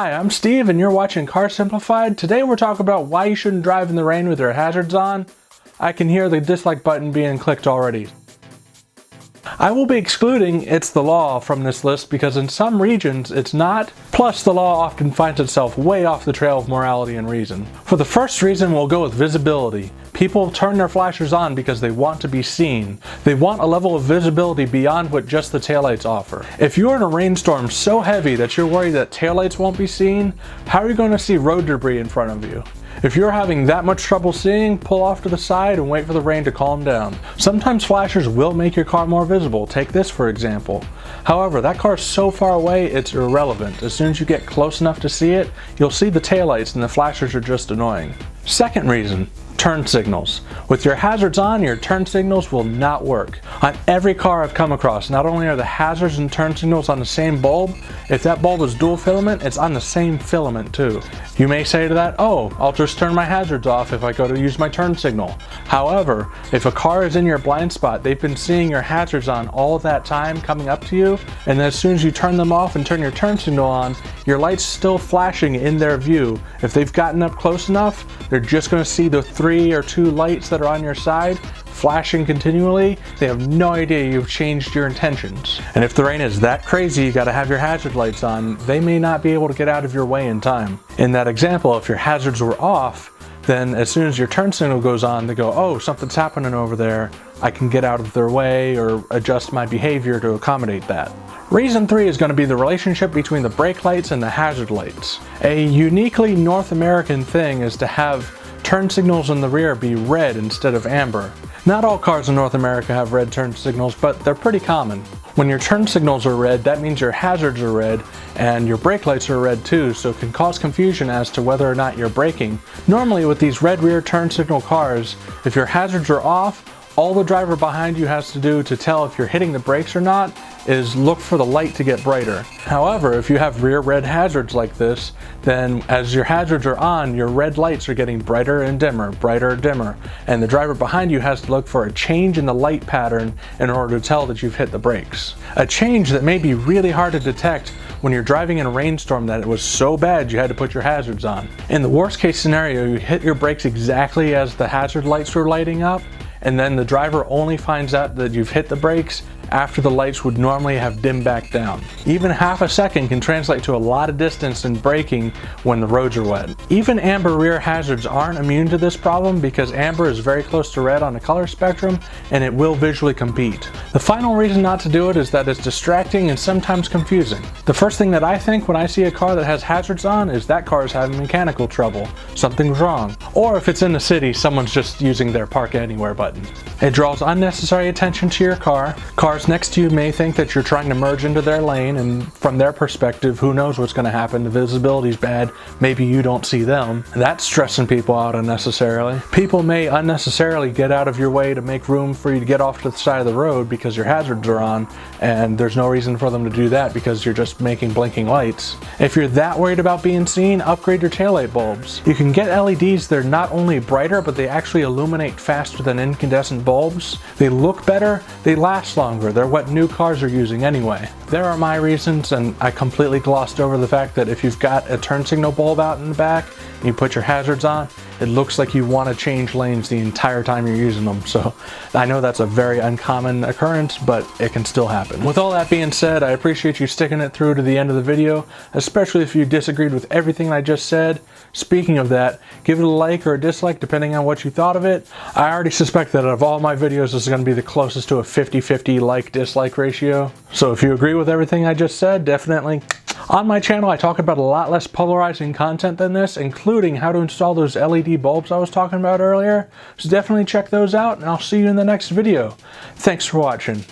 Hi, I'm Steve and you're watching Car Simplified. Today we're talking about why you shouldn't drive in the rain with your hazards on. I can hear the dislike button being clicked already. I will be excluding "it's the law" from this list because in some regions it's not, plus the law often finds itself way off the trail of morality and reason. For the first reason, we'll go with visibility. People turn their flashers on because they want to be seen. They want a level of visibility beyond what just the taillights offer. If you're in a rainstorm so heavy that you're worried that taillights won't be seen, how are you going to see road debris in front of you? If you're having that much trouble seeing, pull off to the side and wait for the rain to calm down. Sometimes flashers will make your car more visible. Take this for example. However, that car is so far away it's irrelevant. As soon as you get close enough to see it, you'll see the taillights and the flashers are just annoying. Second reason, turn signals. With your hazards on, your turn signals will not work. On every car I've come across, not only are the hazards and turn signals on the same bulb, if that bulb is dual filament, it's on the same filament too. You may say to that, oh, I'll just turn my hazards off if I go to use my turn signal. However, if a car is in your blind spot, they've been seeing your hazards on all of that time coming up to you, and then as soon as you turn them off and turn your turn signal on, your light's still flashing in their view. If they've gotten up close enough, they're just going to see the 3 or 2 lights that are on your side flashing continually. They have no idea you've changed your intentions. And if the rain is that crazy you gotta have your hazard lights on, they may not be able to get out of your way in time. In that example, if your hazards were off, then as soon as your turn signal goes on, they go, oh, something's happening over there. I can get out of their way or adjust my behavior to accommodate that. Reason 3 is going to be the relationship between the brake lights and the hazard lights. A uniquely North American thing is to have turn signals in the rear be red instead of amber. Not all cars in North America have red turn signals, but they're pretty common. When your turn signals are red, that means your hazards are red and your brake lights are red too, so it can cause confusion as to whether or not you're braking. Normally with these red rear turn signal cars, if your hazards are off, all the driver behind you has to do to tell if you're hitting the brakes or not is look for the light to get brighter. However, if you have rear red hazards like this, then as your hazards are on, your red lights are getting brighter and dimmer, and the driver behind you has to look for a change in the light pattern in order to tell that you've hit the brakes. A change that may be really hard to detect when you're driving in a rainstorm that it was so bad you had to put your hazards on. In the worst case scenario, you hit your brakes exactly as the hazard lights were lighting up, and then the driver only finds out that you've hit the brakes after the lights would normally have dimmed back down. Even half a second can translate to a lot of distance in braking when the roads are wet. Even amber rear hazards aren't immune to this problem because amber is very close to red on the color spectrum and it will visually compete. The final reason not to do it is that it's distracting and sometimes confusing. The first thing that I think when I see a car that has hazards on is that car is having mechanical trouble. Something's wrong. Or if it's in the city, someone's just using their park anywhere button. It draws unnecessary attention to your car. Cars next to you may think that you're trying to merge into their lane, and from their perspective, who knows what's going to happen. The visibility's bad, maybe you don't see them. That's stressing people out unnecessarily. People may unnecessarily get out of your way to make room for you to get off to the side of the road because your hazards are on, and there's no reason for them to do that because you're just making blinking lights. If you're that worried about being seen, upgrade your taillight bulbs. You can get LEDs that are not only brighter, but they actually illuminate faster than incandescent bulbs. They look better, they last longer. They're what new cars are using anyway. There are my reasons, and I completely glossed over the fact that if you've got a turn signal bulb out in the back and you put your hazards on, it looks like you want to change lanes the entire time you're using them. So I know that's a very uncommon occurrence, but it can still happen. With all that being said, I appreciate you sticking it through to the end of the video, especially if you disagreed with everything I just said. Speaking of that, give it a like or a dislike depending on what you thought of it. I already suspect that out of all my videos, this is going to be the closest to a 50-50 like-dislike ratio. So if you agree with everything I just said, definitely. On my channel, I talk about a lot less polarizing content than this, including how to install those LED bulbs I was talking about earlier. So definitely check those out, and I'll see you in the next video. Thanks for watching.